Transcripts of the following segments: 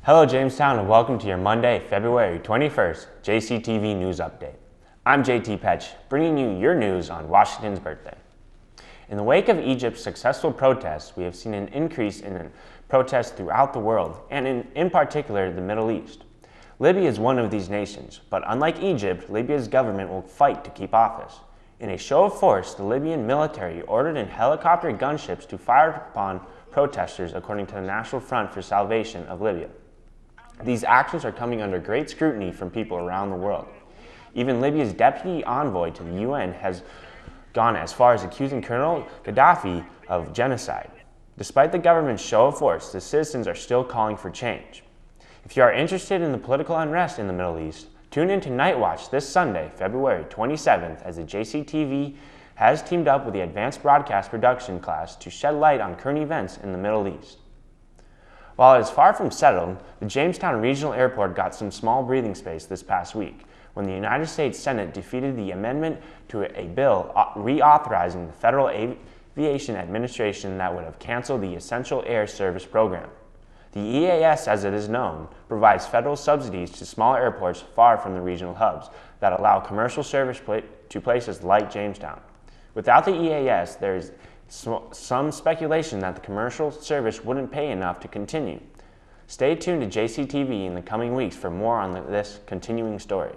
Hello Jamestown and welcome to your Monday, February 21st JCTV News Update. I'm JT Petsch, bringing you your news on Washington's birthday. In the wake of Egypt's successful protests, we have seen an increase in protests throughout the world, and in particular the Middle East. Libya is one of these nations, but unlike Egypt, Libya's government will fight to keep office. In a show of force, the Libyan military ordered in helicopter gunships to fire upon protesters, according to the National Front for Salvation of Libya. These actions are coming under great scrutiny from people around the world. Even Libya's deputy envoy to the UN has gone as far as accusing Colonel Gaddafi of genocide. Despite the government's show of force, the citizens are still calling for change. If you are interested in the political unrest in the Middle East, tune in to Night Watch this Sunday, February 27th, as the JCTV has teamed up with the Advanced Broadcast Production class to shed light on current events in the Middle East. While it is far from settled, the Jamestown Regional Airport got some small breathing space this past week when the United States Senate defeated the amendment to a bill reauthorizing the Federal Aviation Administration that would have canceled the Essential Air Service program. The EAS, as it is known, provides federal subsidies to small airports far from the regional hubs that allow commercial service to places like Jamestown. Without the EAS, there is some speculation that the commercial service wouldn't pay enough to continue. Stay tuned to JCTV in the coming weeks for more on this continuing story.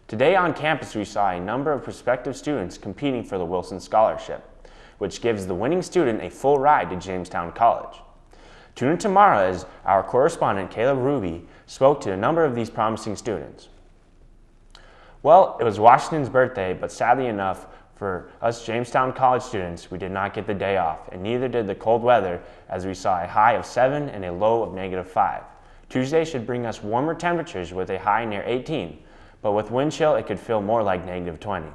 Today on campus we saw a number of prospective students competing for the Wilson Scholarship, which gives the winning student a full ride to Jamestown College. Tune in tomorrow as our correspondent Caleb Ruby spoke to a number of these promising students. Well, it was Washington's birthday, but sadly enough, for us Jamestown College students, we did not get the day off, and neither did the cold weather, as we saw a high of 7 and a low of -5. Tuesday should bring us warmer temperatures with a high near 18, but with wind chill it could feel more like -20.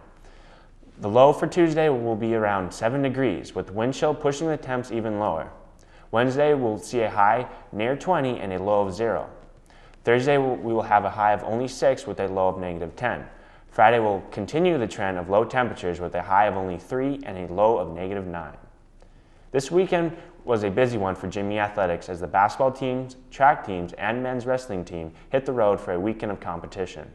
The low for Tuesday will be around 7 degrees, with wind chill pushing the temps even lower. Wednesday we'll see a high near 20 and a low of 0. Thursday we will have a high of only 6 with a low of -10. Friday will continue the trend of low temperatures with a high of only 3 and a low of -9. This weekend was a busy one for Jimmy Athletics as the basketball teams, track teams, and men's wrestling team hit the road for a weekend of competition.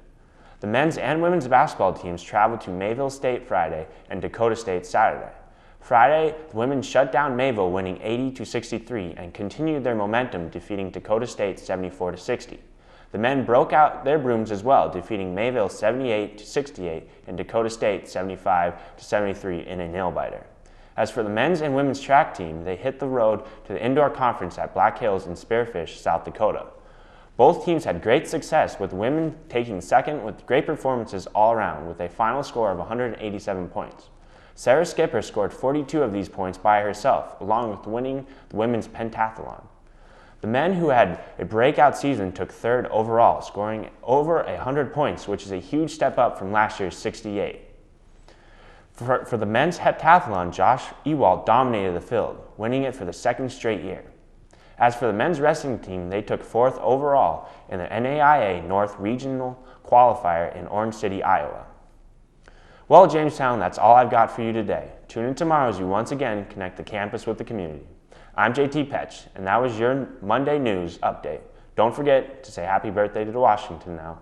The men's and women's basketball teams traveled to Mayville State Friday and Dakota State Saturday. Friday, the women shut down Mayville, winning 80-63, and continued their momentum, defeating Dakota State 74-60. The men broke out their brooms as well, defeating Mayville 78-68 and Dakota State 75-73 in a nail-biter. As for the men's and women's track team, they hit the road to the indoor conference at Black Hills in Spearfish, South Dakota. Both teams had great success, with women taking second with great performances all around, with a final score of 187 points. Sarah Skipper scored 42 of these points by herself, along with winning the women's pentathlon. The men, who had a breakout season, took third overall, scoring over 100 points, which is a huge step up from last year's 68. For the men's heptathlon, Josh Ewald dominated the field, winning it for the second straight year. As for the men's wrestling team, they took fourth overall in the NAIA North Regional Qualifier in Orange City, Iowa. Well, Jamestown, that's all I've got for you today. Tune in tomorrow as we once again connect the campus with the community. I'm JT Petsch, and that was your Monday News Update. Don't forget to say happy birthday to Washington now.